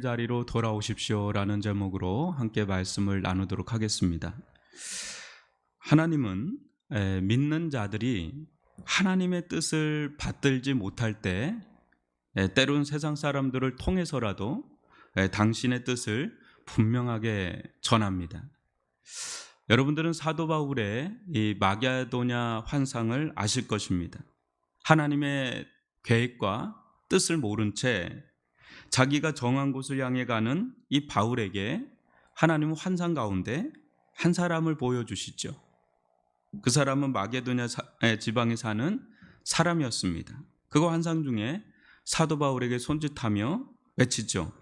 자리로 돌아오십시오라는 제목으로 함께 말씀을 나누도록 하겠습니다. 하나님은 믿는 자들이 하나님의 뜻을 받들지 못할 때 때론 세상 사람들을 통해서라도 당신의 뜻을 분명하게 전합니다. 여러분들은 사도 바울의 이 마게도냐 환상을 아실 것입니다. 하나님의 계획과 뜻을 모른 채 자기가 정한 곳을 향해 가는 이 바울에게 하나님은 환상 가운데 한 사람을 보여주시죠. 그 사람은 마게도냐 지방에 사는 사람이었습니다. 그 환상 중에 사도 바울에게 손짓하며 외치죠.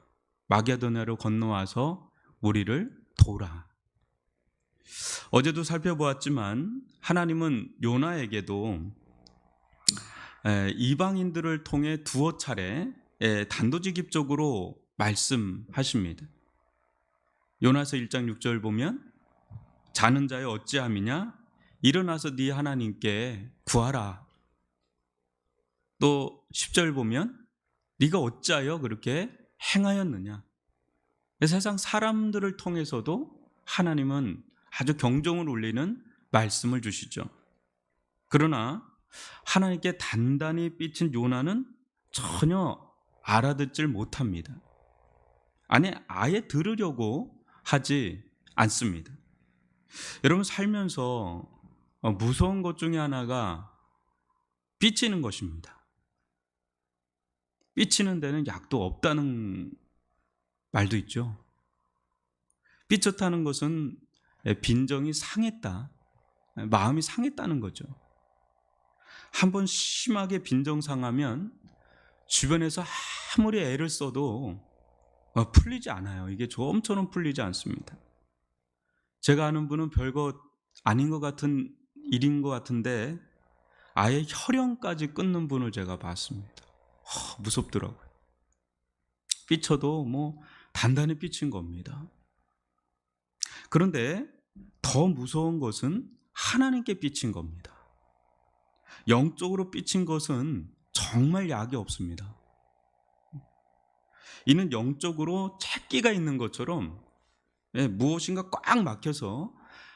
마게도냐로 건너와서 우리를 도우라. 어제도 살펴보았지만 하나님은 요나에게도 이방인들을 통해 두어 차례 단도직입적으로 말씀하십니다. 요나서 1장 6절 보면 자는 자여 어찌함이냐 일어나서 네 하나님께 구하라. 또 10절 보면 네가 어찌하여 그렇게 행하였느냐. 세상 사람들을 통해서도 하나님은 아주 경종을 울리는 말씀을 주시죠. 그러나 하나님께 단단히 삐친 요나는 전혀 알아듣질 못합니다. 아니, 아예 들으려고 하지 않습니다. 여러분, 살면서 무서운 것 중에 하나가 삐치는 것입니다. 삐치는 데는 약도 없다는 말도 있죠. 삐쳤다는 것은 빈정이 상했다, 마음이 상했다는 거죠. 한번 심하게 빈정 상하면 주변에서 아무리 애를 써도 풀리지 않아요. 이게 좀처럼 풀리지 않습니다. 제가 아는 분은 별거 아닌 것 같은 일인 것 같은데 아예 혈연까지 끊는 분을 제가 봤습니다. 무섭더라고요. 삐쳐도 단단히 삐친 겁니다. 그런데 더 무서운 것은 하나님께 삐친 겁니다. 영적으로 삐친 것은 정말 약이 없습니다. 이는 영적으로 채기가 있는 것처럼 무엇인가 꽉 막혀서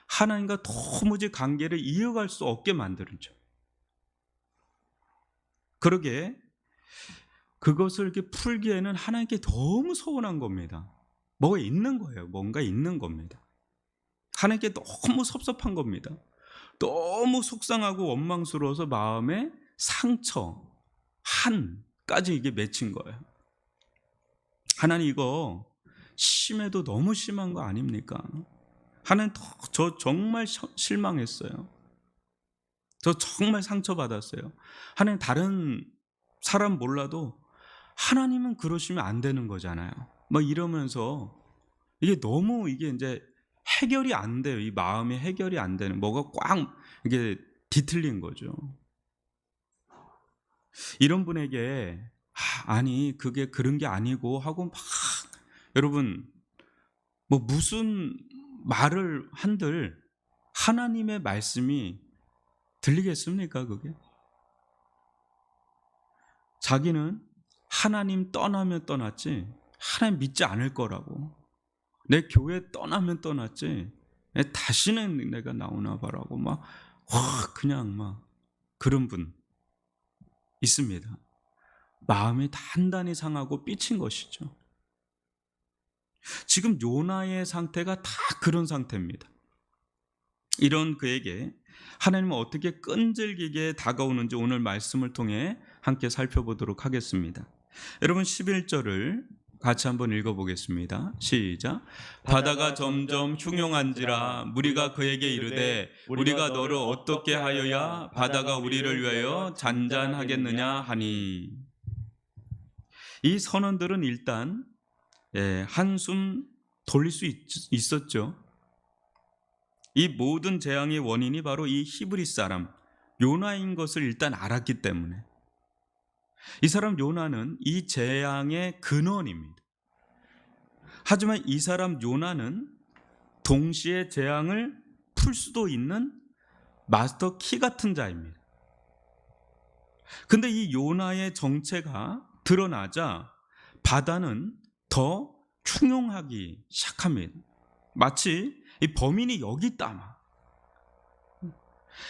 하나님과 도무지 관계를 이어갈 수 없게 만들죠. 그러게 그것을 이렇게 풀기에는 하나님께 너무 서운한 겁니다. 뭐가 있는 거예요. 뭔가 있는 겁니다. 하나님께 너무 섭섭한 겁니다. 너무 속상하고 원망스러워서 마음에 상처, 한까지 이게 맺힌 거예요. 하나님, 이거 심해도 너무 심한 거 아닙니까? 하나님, 저 정말 실망했어요. 저 정말 상처받았어요. 하나님, 다른 사람 몰라도 하나님은 그러시면 안 되는 거잖아요. 이러면서 이게 너무 이게 이제 해결이 안 돼요. 이 마음이 해결이 안 되는, 뭐가 꽉 이게 뒤틀린 거죠. 이런 분에게 아니 그게 그런 게 아니고 하고 막 여러분 무슨 말을 한들 하나님의 말씀이 들리겠습니까? 그게 자기는 하나님 떠나면 떠났지 하나님 믿지 않을 거라고, 내 교회 떠나면 떠났지 다시는 내가 나오나 봐라고 그냥 그런 분 있습니다. 마음이 단단히 상하고 삐친 것이죠. 지금 요나의 상태가 다 그런 상태입니다. 이런 그에게 하나님은 어떻게 끈질기게 다가오는지 오늘 말씀을 통해 함께 살펴보도록 하겠습니다. 여러분 11절을 같이 한번 읽어보겠습니다. 시작. 바다가 점점 흉용한지라 무리가 그에게 이르되 우리가 너를 어떻게 하여야 바다가 우리를 위하여 잔잔하겠느냐 하니. 이 선원들은 일단 한숨 돌릴 수 있었죠. 이 모든 재앙의 원인이 바로 이 히브리 사람 요나인 것을 일단 알았기 때문에 이 사람 요나는 이 재앙의 근원입니다. 하지만 이 사람 요나는 동시에 재앙을 풀 수도 있는 마스터 키 같은 자입니다. 근데 이 요나의 정체가 드러나자 바다는 더 충용하기 시작합니다. 마치 이 범인이 여기 있다.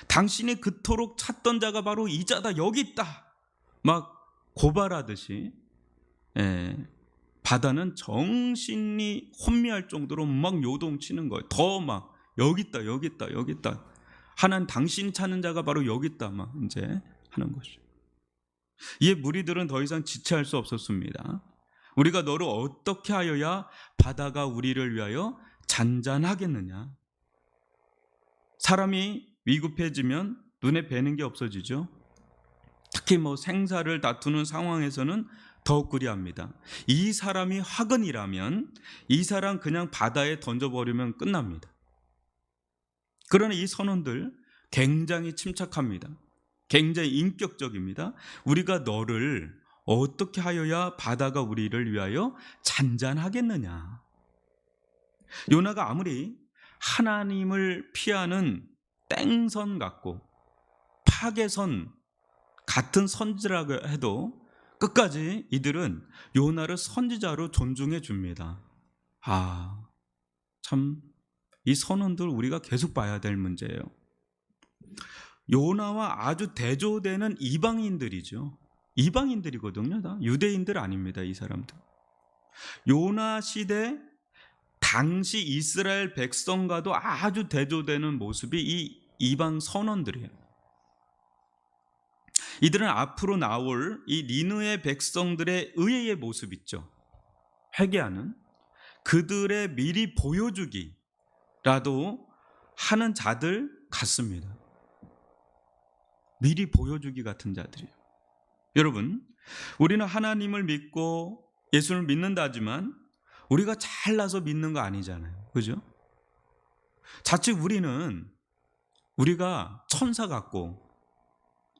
당신이 그토록 찾던 자가 바로 이 자다, 여기 있다. 막 고발하듯이 바다는 정신이 혼미할 정도로 막 요동치는 거예요. 더 막 여기 있다, 여기 있다, 여기 있다. 하나님 당신 찾는 자가 바로 여기 있다. 막 이제 하는 것이죠. 이에 무리들은 더 이상 지체할 수 없었습니다. 우리가 너를 어떻게 하여야 바다가 우리를 위하여 잔잔하겠느냐. 사람이 위급해지면 눈에 뵈는 게 없어지죠. 특히 생사를 다투는 상황에서는 더욱 그리합니다. 이 사람이 화근이라면 이 사람 그냥 바다에 던져버리면 끝납니다. 그러나 이 선원들 굉장히 침착합니다. 굉장히 인격적입니다. 우리가 너를 어떻게 하여야 바다가 우리를 위하여 잔잔하겠느냐. 요나가 아무리 하나님을 피하는 땡선 같고 파괴선 같은 선지라고 해도 끝까지 이들은 요나를 선지자로 존중해 줍니다. 참 이 선원들 우리가 계속 봐야 될 문제예요. 요나와 아주 대조되는 이방인들이죠. 이방인들이거든요. 다 유대인들 아닙니다. 이 사람들. 요나 시대 당시 이스라엘 백성과도 아주 대조되는 모습이 이 이방 선원들이에요. 이들은 앞으로 나올 이 니느웨 백성들의 의의 모습 있죠. 회개하는 그들의 미리 보여주기라도 하는 자들 같습니다. 미리 보여주기 같은 자들이에요. 여러분, 우리는 하나님을 믿고 예수를 믿는다지만 우리가 잘나서 믿는 거 아니잖아요. 그죠? 자칫 우리가 천사 같고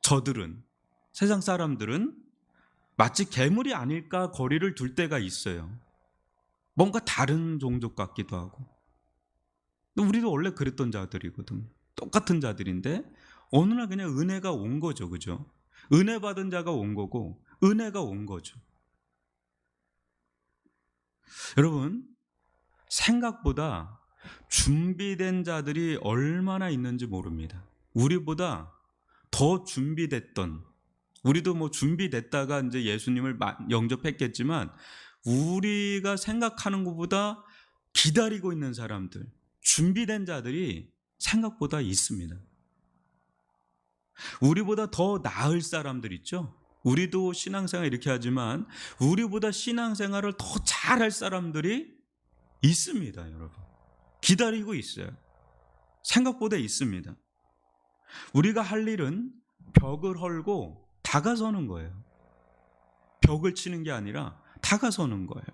저들은, 세상 사람들은 마치 괴물이 아닐까 거리를 둘 때가 있어요. 뭔가 다른 종족 같기도 하고. 우리도 원래 그랬던 자들이거든요. 똑같은 자들인데 어느 날 그냥 은혜가 온 거죠. 그죠? 은혜 받은 자가 온 거고 은혜가 온 거죠. 여러분, 생각보다 준비된 자들이 얼마나 있는지 모릅니다. 우리보다 더 준비됐던, 우리도 준비됐다가 이제 예수님을 영접했겠지만 우리가 생각하는 것보다 기다리고 있는 사람들, 준비된 자들이 생각보다 있습니다. 우리보다 더 나을 사람들 있죠. 우리도 신앙생활 이렇게 하지만 우리보다 신앙생활을 더 잘할 사람들이 있습니다. 여러분, 기다리고 있어요. 생각보다 있습니다. 우리가 할 일은 벽을 헐고 다가서는 거예요. 벽을 치는 게 아니라 다가서는 거예요.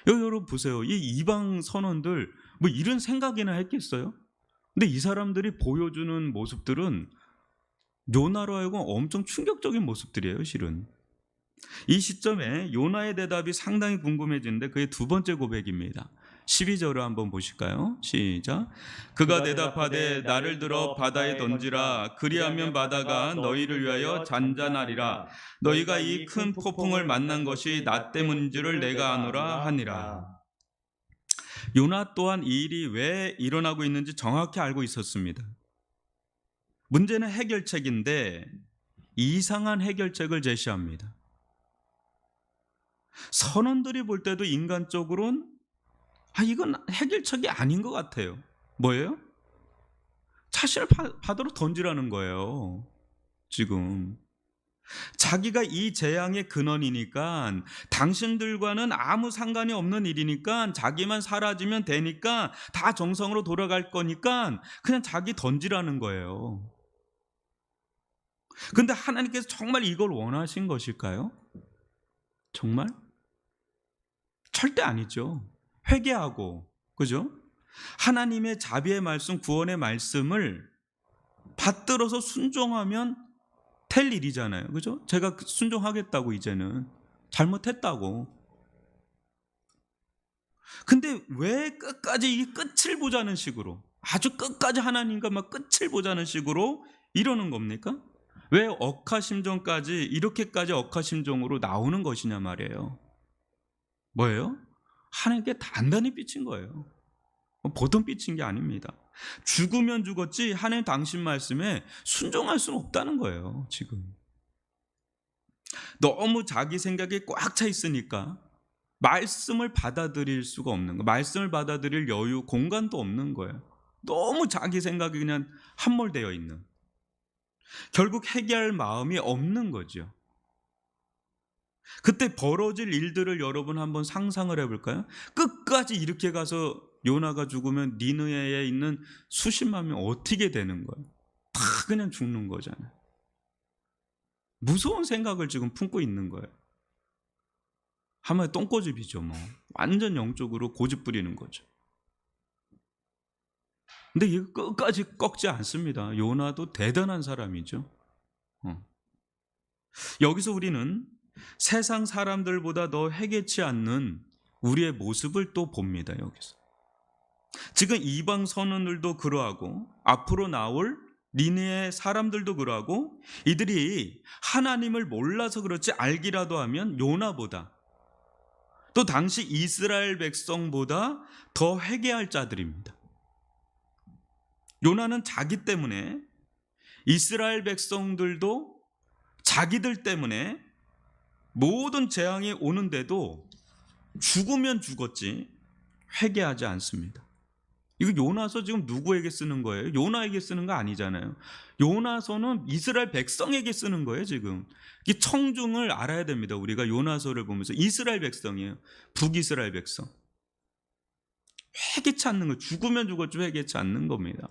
여러분 보세요. 이 이방 선원들 이런 생각이나 했겠어요? 근데 이 사람들이 보여주는 모습들은 요나로 하여금 엄청 충격적인 모습들이에요. 실은 이 시점에 요나의 대답이 상당히 궁금해지는데 그의 두 번째 고백입니다. 12절을 한번 보실까요? 시작. 그가 대답하되 나를 들어 바다에 던지라. 그리하면 바다가 너희를 위하여 잔잔하리라. 너희가 이 큰 폭풍을 만난 것이 나 때문인 줄을 내가 아노라 하니라. 요나 또한 이 일이 왜 일어나고 있는지 정확히 알고 있었습니다. 문제는 해결책인데 이상한 해결책을 제시합니다. 선원들이 볼 때도 인간적으로는 이건 해결책이 아닌 것 같아요. 뭐예요? 자신을 바다로 던지라는 거예요. 지금 자기가 이 재앙의 근원이니까, 당신들과는 아무 상관이 없는 일이니까, 자기만 사라지면 되니까, 다 정성으로 돌아갈 거니까 그냥 자기 던지라는 거예요. 근데 하나님께서 정말 이걸 원하신 것일까요? 정말? 절대 아니죠. 회개하고, 그죠? 하나님의 자비의 말씀, 구원의 말씀을 받들어서 순종하면 될 일이잖아요. 그죠? 제가 순종하겠다고, 이제는 잘못했다고. 근데 왜 끝까지 이 끝을 보자는 식으로, 아주 끝까지 하나님과 끝을 보자는 식으로 이러는 겁니까? 왜 억하심정까지, 이렇게까지 억하심정으로 나오는 것이냐 말이에요. 뭐예요? 하나님께 단단히 삐친 거예요. 보통 삐친 게 아닙니다. 죽으면 죽었지 하나님 당신 말씀에 순종할 수는 없다는 거예요. 지금 너무 자기 생각에 꽉 차 있으니까 말씀을 받아들일 수가 없는 거예요. 말씀을 받아들일 여유, 공간도 없는 거예요. 너무 자기 생각이 그냥 함몰되어 있는, 결국 회개할 마음이 없는 거죠. 그때 벌어질 일들을 여러분 한번 상상을 해볼까요? 끝까지 이렇게 가서 요나가 죽으면 니느웨에 있는 수십만 명 어떻게 되는 거예요? 다 그냥 죽는 거잖아요. 무서운 생각을 지금 품고 있는 거예요. 한마디 똥꼬집이죠. 뭐 완전 영적으로 고집 부리는 거죠. 근데 이거 끝까지 꺾지 않습니다. 요나도 대단한 사람이죠. 여기서 우리는 세상 사람들보다 더 회개치 않는 우리의 모습을 또 봅니다. 여기서 지금 이방 선원들도 그러하고 앞으로 나올 니느웨 사람들도 그러하고, 이들이 하나님을 몰라서 그렇지 알기라도 하면 요나보다, 또 당시 이스라엘 백성보다 더 회개할 자들입니다. 요나는 자기 때문에, 이스라엘 백성들도 자기들 때문에 모든 재앙이 오는데도 죽으면 죽었지 회개하지 않습니다. 이거 요나서 지금 누구에게 쓰는 거예요? 요나에게 쓰는 거 아니잖아요. 요나서는 이스라엘 백성에게 쓰는 거예요. 지금 이 청중을 알아야 됩니다. 우리가 요나서를 보면서 이스라엘 백성이에요. 북이스라엘 백성. 회개치 않는 거, 죽으면 죽었지 회개치 않는 겁니다.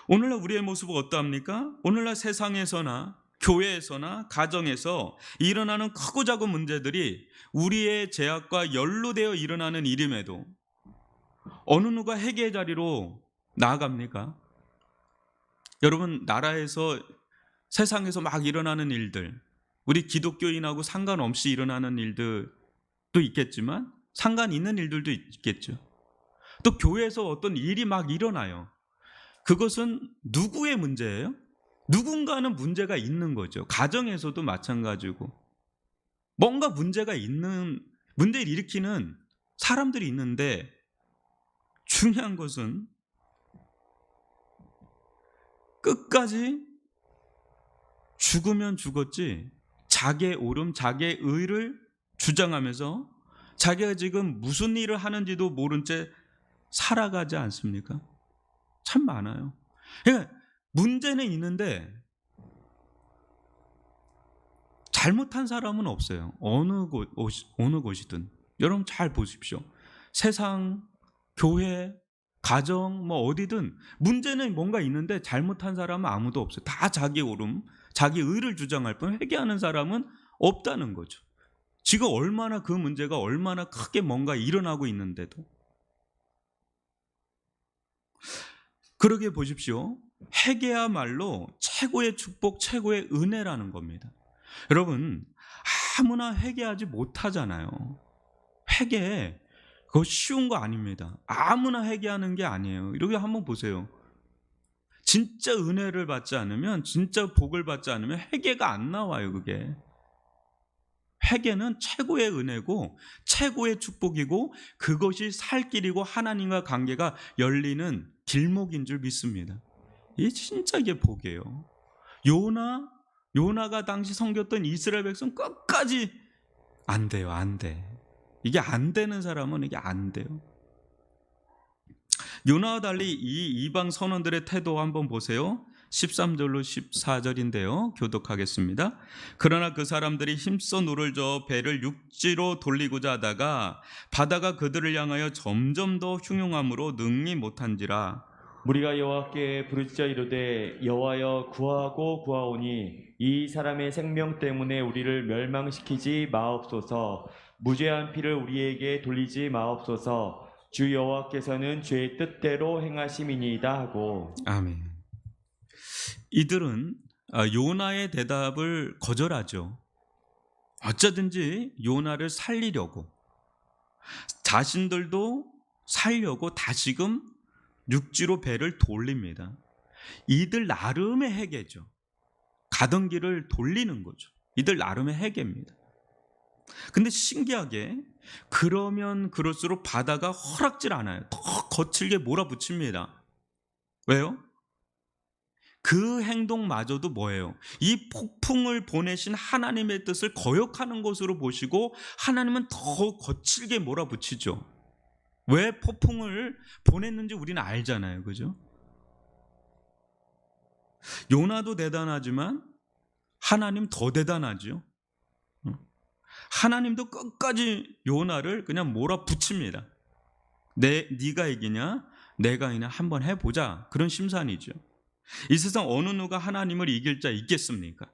오늘날 우리의 모습은 어떠합니까? 오늘날 세상에서나 교회에서나 가정에서 일어나는 크고 작은 문제들이 우리의 죄악과 연루되어 일어나는 일임에도 어느 누가 회개의 자리로 나아갑니까? 여러분, 나라에서 세상에서 막 일어나는 일들, 우리 기독교인하고 상관없이 일어나는 일들도 있겠지만 상관 있는 일들도 있겠죠. 또 교회에서 어떤 일이 막 일어나요. 그것은 누구의 문제예요? 누군가는 문제가 있는 거죠. 가정에서도 마찬가지고 뭔가 문제가 있는, 문제를 일으키는 사람들이 있는데, 중요한 것은 끝까지 죽으면 죽었지 자기의 옳음, 자기의 의를 주장하면서 자기가 지금 무슨 일을 하는지도 모른 채 살아가지 않습니까? 참 많아요. 그러니까 문제는 있는데 잘못한 사람은 없어요. 어느 곳이든. 여러분 잘 보십시오. 세상, 교회, 가정, 뭐 어디든 문제는 뭔가 있는데 잘못한 사람은 아무도 없어요. 다 자기 옳음, 자기 의를 주장할 뿐 회개하는 사람은 없다는 거죠. 지금 얼마나 그 문제가 얼마나 크게 뭔가 일어나고 있는데도. 그러게 보십시오. 회개야말로 최고의 축복, 최고의 은혜라는 겁니다. 여러분, 아무나 회개하지 못하잖아요. 회개, 그거 쉬운 거 아닙니다. 아무나 회개하는 게 아니에요. 이렇게 한번 보세요. 진짜 은혜를 받지 않으면, 진짜 복을 받지 않으면 회개가 안 나와요. 그게 회개는 최고의 은혜고 최고의 축복이고, 그것이 살 길이고 하나님과 관계가 열리는 길목인 줄 믿습니다. 이게 진짜 이게 복이에요. 요나가 당시 섬겼던 이스라엘 백성 끝까지 안 돼요. 안 돼. 이게 안 되는 사람은 이게 안 돼요. 요나와 달리 이 이방 선원들의 태도 한번 보세요. 13절로 14절인데요. 교독하겠습니다. 그러나 그 사람들이 힘써 노를 저어 배를 육지로 돌리고자 하다가 바다가 그들을 향하여 점점 더 흉흉함으로 능히 못한지라. 우리가 여호와께 부르짖어 이르되 여호와여 구하고 구하오니 이 사람의 생명 때문에 우리를 멸망시키지 마옵소서. 무죄한 피를 우리에게 돌리지 마옵소서. 주 여호와께서는 죄의 뜻대로 행하심이니이다 하고. 아멘. 이들은 요나의 대답을 거절하죠. 어쩌든지 요나를 살리려고, 자신들도 살려고 다시금 육지로 배를 돌립니다. 이들 나름의 회개죠. 가던 길을 돌리는 거죠. 이들 나름의 회개입니다. 근데 신기하게 그러면 그럴수록 바다가 허락질 않아요. 더 거칠게 몰아붙입니다. 왜요? 그 행동마저도 뭐예요? 이 폭풍을 보내신 하나님의 뜻을 거역하는 것으로 보시고 하나님은 더 거칠게 몰아붙이죠. 왜 폭풍을 보냈는지 우리는 알잖아요. 그죠? 요나도 대단하지만 하나님 더 대단하죠. 하나님도 끝까지 요나를 그냥 몰아붙입니다. 네가 이기냐? 내가 이기냐? 한번 해보자. 그런 심산이죠. 이 세상 어느 누가 하나님을 이길 자 있겠습니까?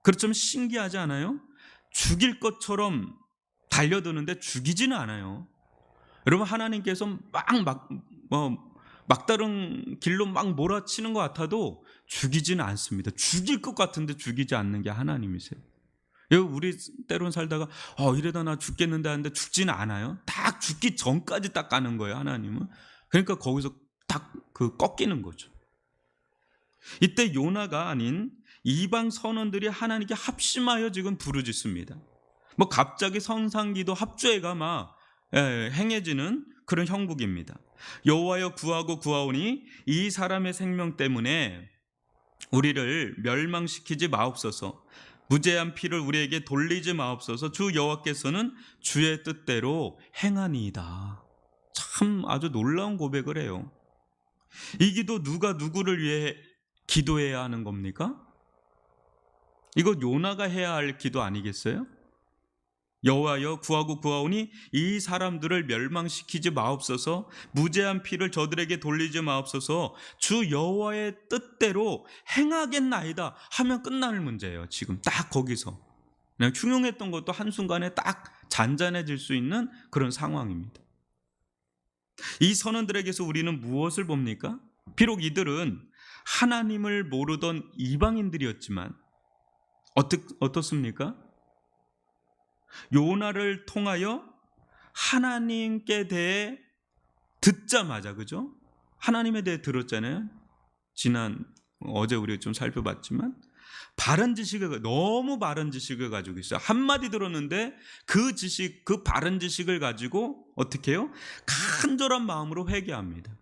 그렇지만 신기하지 않아요? 죽일 것처럼 달려드는데 죽이지는 않아요. 여러분, 하나님께서 막다른 길로 막 몰아치는 것 같아도 죽이지는 않습니다. 죽일 것 같은데 죽이지 않는 게 하나님이세요. 우리 때론 살다가 이러다 나 죽겠는데 하는데 죽지는 않아요. 딱 죽기 전까지 딱 가는 거예요, 하나님은. 그러니까 거기서 딱 꺾이는 거죠. 이때 요나가 아닌 이방 선원들이 하나님께 합심하여 지금 부르짖습니다. 갑자기 선상기도 합주회가 막 행해지는 그런 형국입니다. 여호와여 구하고 구하오니 이 사람의 생명 때문에 우리를 멸망시키지 마옵소서. 무죄한 피를 우리에게 돌리지 마옵소서. 주 여호와께서는 주의 뜻대로 행하니이다. 참 아주 놀라운 고백을 해요. 이 기도 누가 누구를 위해 기도해야 하는 겁니까? 이거 요나가 해야 할 기도 아니겠어요? 여호와여 구하고 구하오니 이 사람들을 멸망시키지 마옵소서. 무죄한 피를 저들에게 돌리지 마옵소서. 주 여호와의 뜻대로 행하겠나이다 하면 끝날 문제예요. 지금 딱 거기서 그냥 흉용했던 것도 한순간에 딱 잔잔해질 수 있는 그런 상황입니다. 이 선원들에게서 우리는 무엇을 봅니까? 비록 이들은 하나님을 모르던 이방인들이었지만 어떻습니까? 요나를 통하여 하나님께 대해 듣자마자, 그죠? 하나님에 대해 들었잖아요. 어제 우리가 좀 살펴봤지만 너무 바른 지식을 가지고 있어요. 한마디 들었는데 그 바른 지식을 가지고 어떻게 해요? 간절한 마음으로 회개합니다.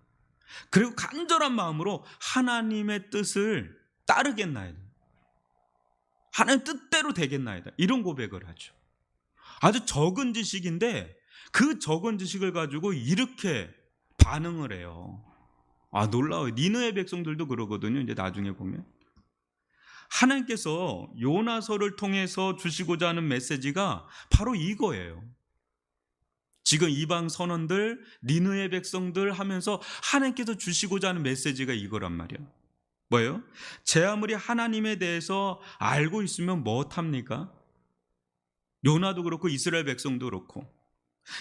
그리고 간절한 마음으로 하나님의 뜻을 따르겠나이다. 하나님 뜻대로 되겠나이다. 이런 고백을 하죠. 아주 적은 지식인데 그 적은 지식을 가지고 이렇게 반응을 해요. 놀라워요. 니느웨 백성들도 그러거든요. 이제 나중에 보면 하나님께서 요나서를 통해서 주시고자 하는 메시지가 바로 이거예요. 지금 이방 선원들, 니느웨 백성들 하면서 하나님께서 주시고자 하는 메시지가 이거란 말이에요. 뭐예요? 제 아무리 하나님에 대해서 알고 있으면 무엇합니까? 요나도 그렇고 이스라엘 백성도 그렇고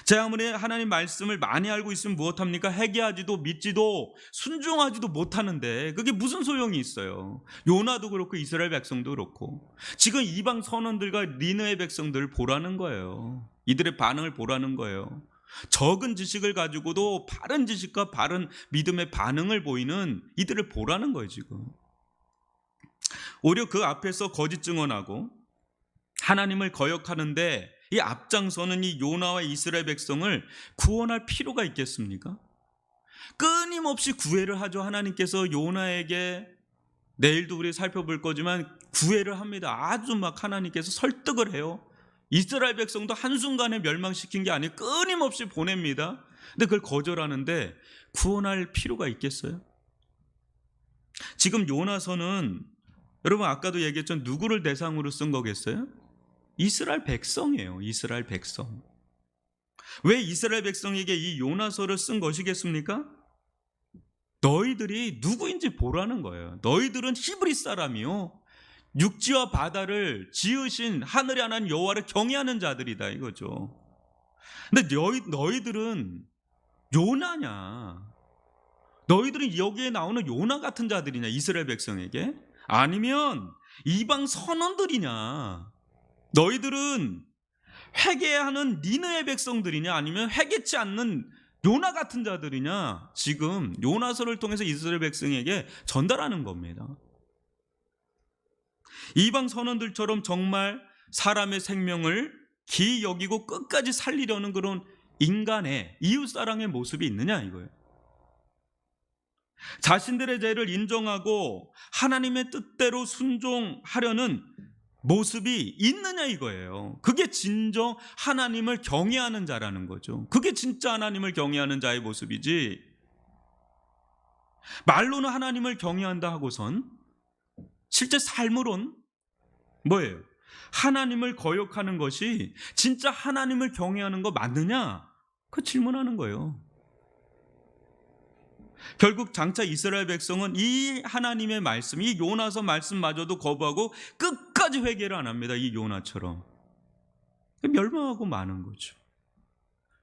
제 아무리 하나님 말씀을 많이 알고 있으면 무엇합니까? 회개하지도 믿지도 순종하지도 못하는데 그게 무슨 소용이 있어요? 요나도 그렇고 이스라엘 백성도 그렇고 지금 이방 선원들과 니느웨 백성들을 보라는 거예요. 이들의 반응을 보라는 거예요. 적은 지식을 가지고도 바른 지식과 바른 믿음의 반응을 보이는 이들을 보라는 거예요. 지금 오히려 그 앞에서 거짓 증언하고 하나님을 거역하는데 이 앞장서는 이 요나와 이스라엘 백성을 구원할 필요가 있겠습니까? 끊임없이 구애를 하죠. 하나님께서 요나에게 내일도 우리 살펴볼 거지만 구애를 합니다. 아주 막 하나님께서 설득을 해요. 이스라엘 백성도 한순간에 멸망시킨 게 아니에요. 끊임없이 보냅니다. 근데 그걸 거절하는데 구원할 필요가 있겠어요? 지금 요나서는 여러분 아까도 얘기했죠. 누구를 대상으로 쓴 거겠어요? 이스라엘 백성이에요. 이스라엘 백성. 왜 이스라엘 백성에게 이 요나서를 쓴 것이겠습니까? 너희들이 누구인지 보라는 거예요. 너희들은 히브리 사람이요 육지와 바다를 지으신 하늘의 하나님 여호와를 경외하는 자들이다 이거죠. 근데 너희들은 요나냐? 너희들은 여기에 나오는 요나 같은 자들이냐? 이스라엘 백성에게? 아니면 이방 선원들이냐? 너희들은 회개하는 니느웨 백성들이냐? 아니면 회개치 않는 요나 같은 자들이냐? 지금 요나서를 통해서 이스라엘 백성에게 전달하는 겁니다. 이방 선원들처럼 정말 사람의 생명을 귀히 여기고 끝까지 살리려는 그런 인간의 이웃사랑의 모습이 있느냐 이거예요. 자신들의 죄를 인정하고 하나님의 뜻대로 순종하려는 모습이 있느냐 이거예요. 그게 진정 하나님을 경외하는 자라는 거죠. 그게 진짜 하나님을 경외하는 자의 모습이지, 말로는 하나님을 경외한다 하고선 실제 삶으론 뭐예요? 하나님을 거역하는 것이 진짜 하나님을 경외하는 거 맞느냐? 그 질문하는 거예요. 결국 장차 이스라엘 백성은 이 하나님의 말씀, 이 요나서 말씀마저도 거부하고 끝까지 회개를 안 합니다. 이 요나처럼 멸망하고 마는 거죠.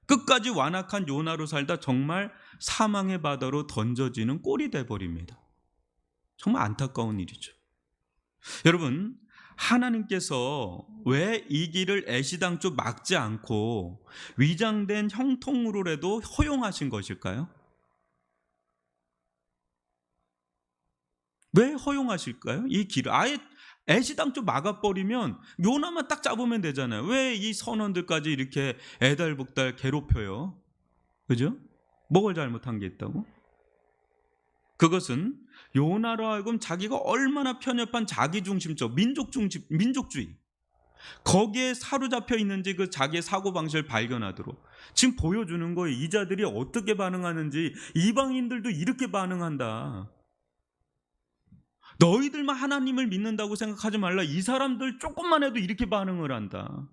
끝까지 완악한 요나로 살다 정말 사망의 바다로 던져지는 꼴이 돼버립니다. 정말 안타까운 일이죠. 여러분, 하나님께서 왜 이 길을 애시당초 막지 않고 위장된 형통으로라도 허용하신 것일까요? 왜 허용하실까요? 이 길을 아예 애시당초 막아버리면 요나만 딱 잡으면 되잖아요. 왜 이 선원들까지 이렇게 애달복달 괴롭혀요? 그죠? 뭐가 잘못한 게 있다고? 그것은 요나로 하여금 자기가 얼마나 편협한 자기중심적 민족주의, 거기에 사로잡혀 있는지 그 자기의 사고방식을 발견하도록 지금 보여주는 거예요. 이 자들이 어떻게 반응하는지. 이방인들도 이렇게 반응한다. 너희들만 하나님을 믿는다고 생각하지 말라. 이 사람들 조금만 해도 이렇게 반응을 한다.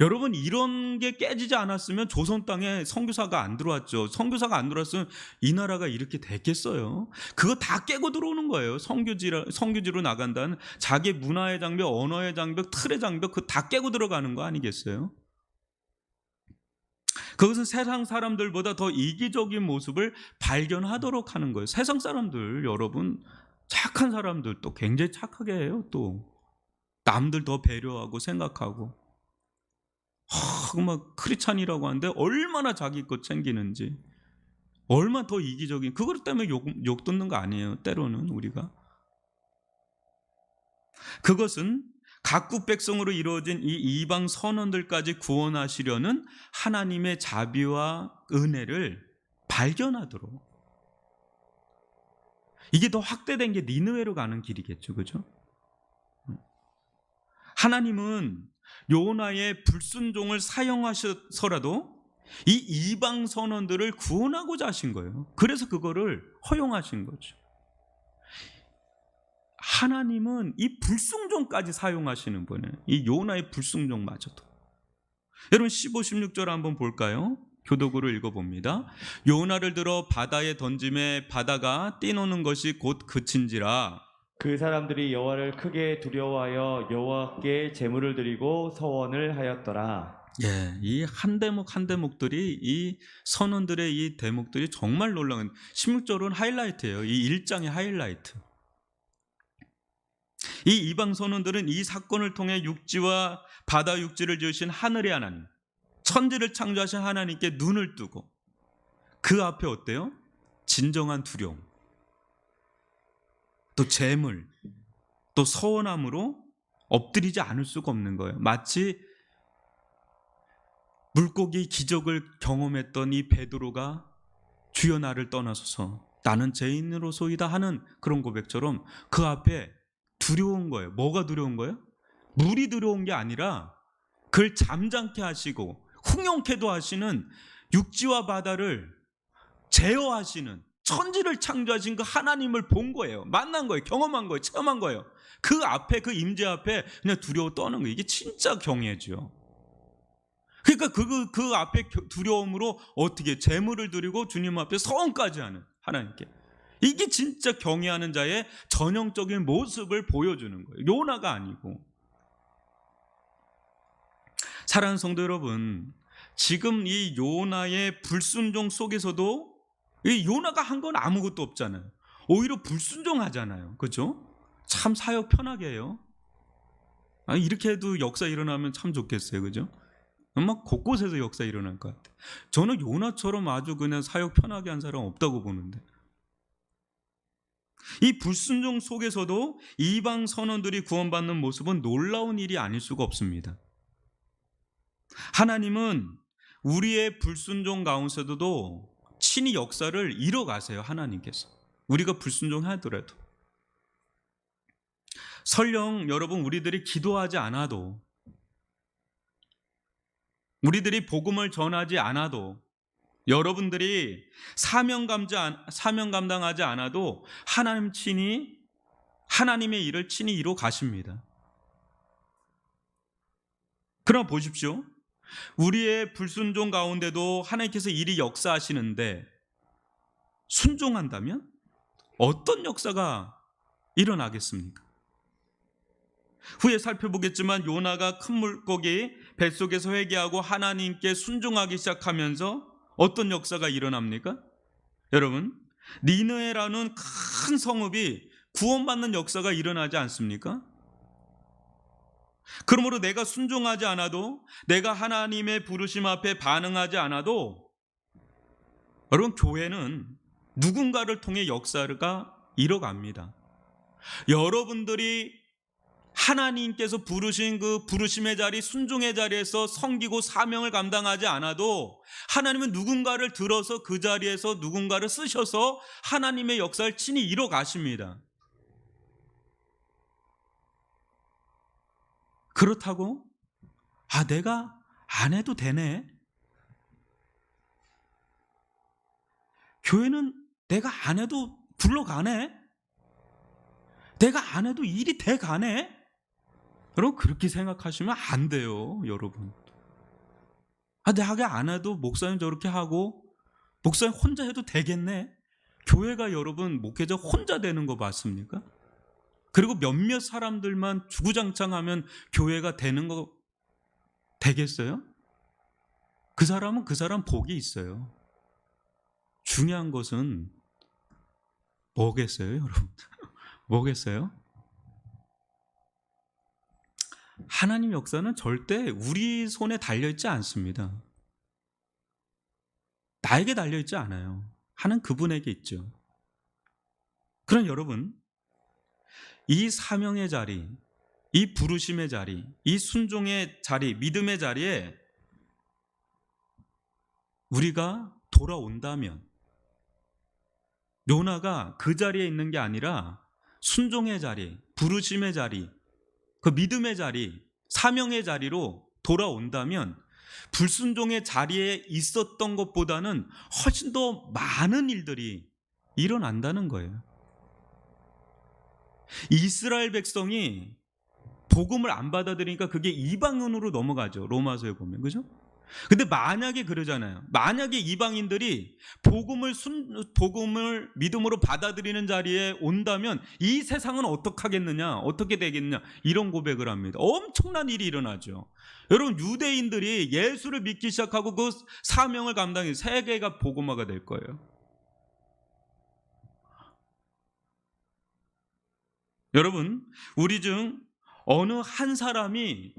여러분, 이런 게 깨지지 않았으면 조선 땅에 선교사가 안 들어왔죠. 선교사가 안 들어왔으면 이 나라가 이렇게 됐겠어요? 그거 다 깨고 들어오는 거예요. 선교지로 나간다는 자기 문화의 장벽, 언어의 장벽, 틀의 장벽, 그거 다 깨고 들어가는 거 아니겠어요? 그것은 세상 사람들보다 더 이기적인 모습을 발견하도록 하는 거예요. 세상 사람들, 여러분, 착한 사람들 또 굉장히 착하게 해요. 또 남들 더 배려하고 생각하고, 막 크리스찬이라고 하는데 얼마나 자기 것 챙기는지, 얼마나 더 이기적인, 그것 때문에 욕 듣는 거 아니에요. 때로는 우리가. 그것은 각국 백성으로 이루어진 이 이방 선원들까지 구원하시려는 하나님의 자비와 은혜를 발견하도록, 이게 더 확대된 게 니느웨로 가는 길이겠죠. 그죠? 하나님은 요나의 불순종을 사용하셔서라도 이 이방 선원들을 구원하고자 하신 거예요. 그래서 그거를 허용하신 거죠. 하나님은 이 불순종까지 사용하시는 분이에요. 이 요나의 불순종마저도. 여러분, 15, 16절 한번 볼까요? 교독으로 읽어봅니다. 요나를 들어 바다에 던짐에 바다가 뛰노는 것이 곧 그친지라. 그 사람들이 여호와를 크게 두려워하여 여호와께 제물을 드리고 서원을 하였더라. 예, 이 한 대목 한 대목들이, 이 선원들의 이 대목들이 정말 놀라운, 16절은 하이라이트예요. 이 1장의 하이라이트. 이 이방 선원들은 이 사건을 통해 육지와 바다 육지를 지으신 하늘의 하나님, 천지를 창조하신 하나님께 눈을 뜨고 그 앞에 어때요? 진정한 두려움, 또 재물, 또 서원함으로 엎드리지 않을 수가 없는 거예요. 마치 물고기 기적을 경험했던 이 베드로가 주여 나를 떠나소서 나는 죄인으로소이다 하는 그런 고백처럼 그 앞에 두려운 거예요. 뭐가 두려운 거예요? 물이 두려운 게 아니라 그를 잠잠케 하시고 흥용케도 하시는, 육지와 바다를 제어하시는, 천지를 창조하신 그 하나님을 본 거예요. 만난 거예요. 경험한 거예요. 체험한 거예요. 그 앞에, 그 임재 앞에 그냥 두려워 떠는 거예요. 이게 진짜 경외죠. 그러니까 그 앞에 두려움으로 어떻게 재물을 드리고 주님 앞에 서원까지 하는 하나님께, 이게 진짜 경외하는 자의 전형적인 모습을 보여주는 거예요. 요나가 아니고. 사랑하는 성도 여러분, 지금 이 요나의 불순종 속에서도 이 요나가 한 건 아무것도 없잖아요. 오히려 불순종하잖아요. 그렇죠? 참 사역 편하게 해요. 이렇게 해도 역사 일어나면 참 좋겠어요. 그죠? 막 곳곳에서 역사 일어날 것 같아요. 저는 요나처럼 아주 그냥 사역 편하게 한 사람 없다고 보는데, 이 불순종 속에서도 이방 선원들이 구원받는 모습은 놀라운 일이 아닐 수가 없습니다. 하나님은 우리의 불순종 가운데서도 친히 역사를 이뤄가세요. 하나님께서. 우리가 불순종하더라도. 설령 여러분 우리들이 기도하지 않아도, 우리들이 복음을 전하지 않아도, 여러분들이 사명 감당하지 않아도 하나님 친히 하나님의 일을 친히 이루어 가십니다. 그러나 보십시오. 우리의 불순종 가운데도 하나님께서 일이 역사하시는데 순종한다면 어떤 역사가 일어나겠습니까? 후에 살펴보겠지만 요나가 큰 물고기 뱃속에서 회개하고 하나님께 순종하기 시작하면서 어떤 역사가 일어납니까? 여러분, 니느웨라는 큰 성읍이 구원받는 역사가 일어나지 않습니까? 그러므로 내가 순종하지 않아도, 내가 하나님의 부르심 앞에 반응하지 않아도, 여러분, 교회는 누군가를 통해 역사가 일어갑니다. 여러분들이 하나님께서 부르신 그 부르심의 자리, 순종의 자리에서 섬기고 사명을 감당하지 않아도 하나님은 누군가를 들어서 그 자리에서 누군가를 쓰셔서 하나님의 역사를 친히 이뤄 가십니다. 그렇다고 내가 안 해도 되네. 교회는 내가 안 해도 굴러가네. 내가 안 해도 일이 돼 가네. 여러분, 그렇게 생각하시면 안 돼요. 여러분, 내가 안 해도 목사님 저렇게 하고 목사님 혼자 해도 되겠네. 교회가 여러분 목회자 혼자 되는 거 맞습니까? 그리고 몇몇 사람들만 주구장창하면 교회가 되는 거 되겠어요? 그 사람은 그 사람 복이 있어요. 중요한 것은 뭐겠어요, 여러분? 뭐겠어요? 하나님 역사는 절대 우리 손에 달려있지 않습니다. 나에게 달려있지 않아요. 하는 그분에게 있죠. 그럼 여러분, 이 사명의 자리, 이 부르심의 자리, 이 순종의 자리, 믿음의 자리에 우리가 돌아온다면, 요나가 그 자리에 있는 게 아니라 순종의 자리, 부르심의 자리, 그 믿음의 자리, 사명의 자리로 돌아온다면 불순종의 자리에 있었던 것보다는 훨씬 더 많은 일들이 일어난다는 거예요. 이스라엘 백성이 복음을 안 받아들이니까 그게 이방인으로 넘어가죠. 로마서에 보면, 그죠? 근데 만약에 그러잖아요. 만약에 이방인들이 복음을 믿음으로 받아들이는 자리에 온다면 이 세상은 어떡하겠느냐, 어떻게 되겠느냐, 이런 고백을 합니다. 엄청난 일이 일어나죠. 여러분, 유대인들이 예수를 믿기 시작하고 그 사명을 감당해 세계가 복음화가 될 거예요. 여러분, 우리 중 어느 한 사람이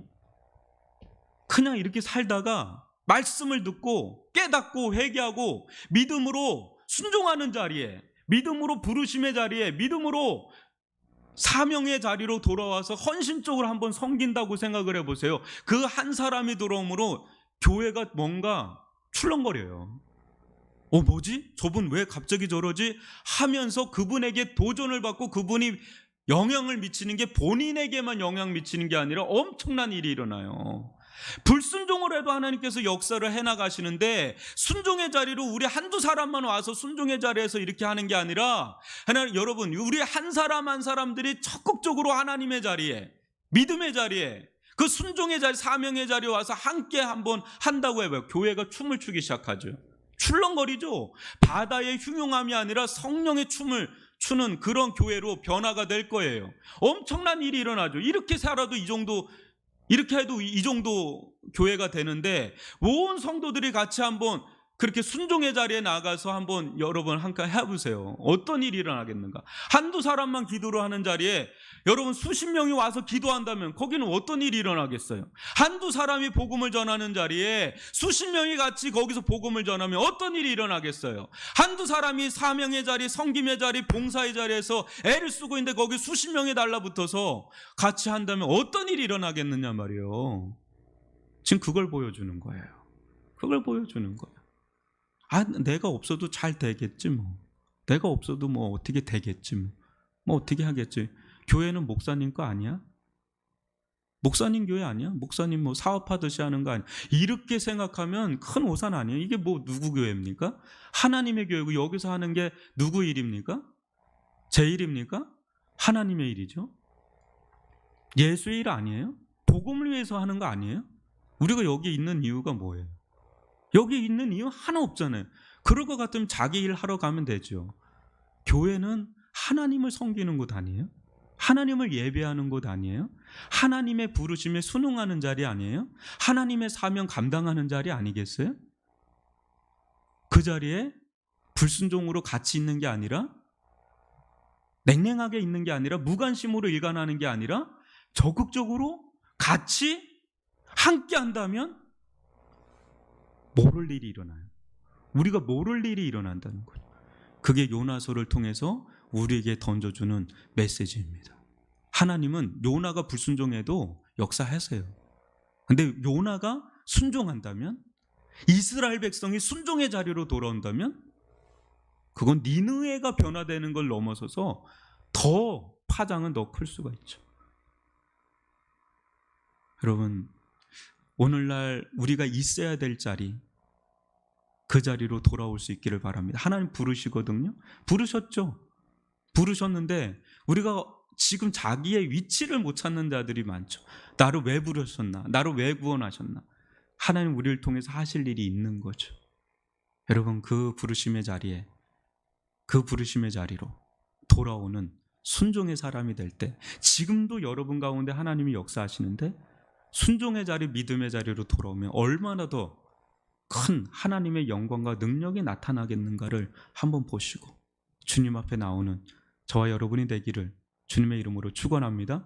그냥 이렇게 살다가 말씀을 듣고 깨닫고 회개하고 믿음으로 순종하는 자리에, 믿음으로 부르심의 자리에, 믿음으로 사명의 자리로 돌아와서 헌신적으로 한번 섬긴다고 생각을 해보세요. 그 한 사람이 들어오므로 교회가 뭔가 출렁거려요. 뭐지? 저분 왜 갑자기 저러지? 하면서 그분에게 도전을 받고 그분이 영향을 미치는 게 본인에게만 영향 미치는 게 아니라 엄청난 일이 일어나요. 불순종을 해도 하나님께서 역사를 해나가시는데, 순종의 자리로 우리 한두 사람만 와서 순종의 자리에서 이렇게 하는 게 아니라, 여러분, 우리 한 사람 한 사람들이 적극적으로 하나님의 자리에, 믿음의 자리에, 그 순종의 자리, 사명의 자리에 와서 함께 한번 한다고 해봐요. 교회가 춤을 추기 시작하죠. 출렁거리죠. 바다의 흉용함이 아니라 성령의 춤을 추는 그런 교회로 변화가 될 거예요. 엄청난 일이 일어나죠. 이렇게 살아도 이렇게 해도 이 정도 교회가 되는데, 온 성도들이 같이 한번 그렇게 순종의 자리에 나가서 한번 여러분 한번 해보세요. 어떤 일이 일어나겠는가? 한두 사람만 기도를 하는 자리에 여러분 수십 명이 와서 기도한다면 거기는 어떤 일이 일어나겠어요? 한두 사람이 복음을 전하는 자리에 수십 명이 같이 거기서 복음을 전하면 어떤 일이 일어나겠어요? 한두 사람이 사명의 자리, 섬김의 자리, 봉사의 자리에서 애를 쓰고 있는데 거기 수십 명이 달라붙어서 같이 한다면 어떤 일이 일어나겠느냐 말이에요. 지금 그걸 보여주는 거예요. 그걸 보여주는 거예요. 내가 없어도 잘 되겠지 뭐. 내가 없어도 뭐 어떻게 되겠지 뭐. 뭐 어떻게 하겠지. 교회는 목사님 거 아니야? 목사님 교회 아니야? 목사님 뭐 사업하듯이 하는 거 아니야? 이렇게 생각하면 큰 오산 아니에요? 이게 뭐 누구 교회입니까? 하나님의 교회고 여기서 하는 게 누구 일입니까? 제 일입니까? 하나님의 일이죠. 예수의 일 아니에요? 복음을 위해서 하는 거 아니에요? 우리가 여기 있는 이유가 뭐예요? 여기 있는 이유 하나 없잖아요. 그럴 것 같으면 자기 일 하러 가면 되죠. 교회는 하나님을 섬기는 곳 아니에요? 하나님을 예배하는 곳 아니에요? 하나님의 부르심에 순응하는 자리 아니에요? 하나님의 사명 감당하는 자리 아니겠어요? 그 자리에 불순종으로 같이 있는 게 아니라, 냉랭하게 있는 게 아니라, 무관심으로 일관하는 게 아니라 적극적으로 같이 함께 한다면 모를 일이 일어나요. 우리가 모를 일이 일어난다는 거죠. 그게 요나서를 통해서 우리에게 던져주는 메시지입니다. 하나님은 요나가 불순종해도 역사하세요. 근데 요나가 순종한다면, 이스라엘 백성이 순종의 자리로 돌아온다면, 그건 니느웨가 변화되는 걸 넘어서서 더 파장은 더 클 수가 있죠. 여러분, 오늘날 우리가 있어야 될 자리, 그 자리로 돌아올 수 있기를 바랍니다. 하나님 부르시거든요. 부르셨죠. 부르셨는데 우리가 지금 자기의 위치를 못 찾는 자들이 많죠. 나를 왜 부르셨나? 나를 왜 구원하셨나? 하나님 우리를 통해서 하실 일이 있는 거죠. 여러분, 그 부르심의 자리에, 그 부르심의 자리로 돌아오는 순종의 사람이 될 때, 지금도 여러분 가운데 하나님이 역사하시는데 순종의 자리, 믿음의 자리로 돌아오면 얼마나 더 큰 하나님의 영광과 능력이 나타나겠는가를 한번 보시고 주님 앞에 나오는 저와 여러분이 되기를 주님의 이름으로 축원합니다.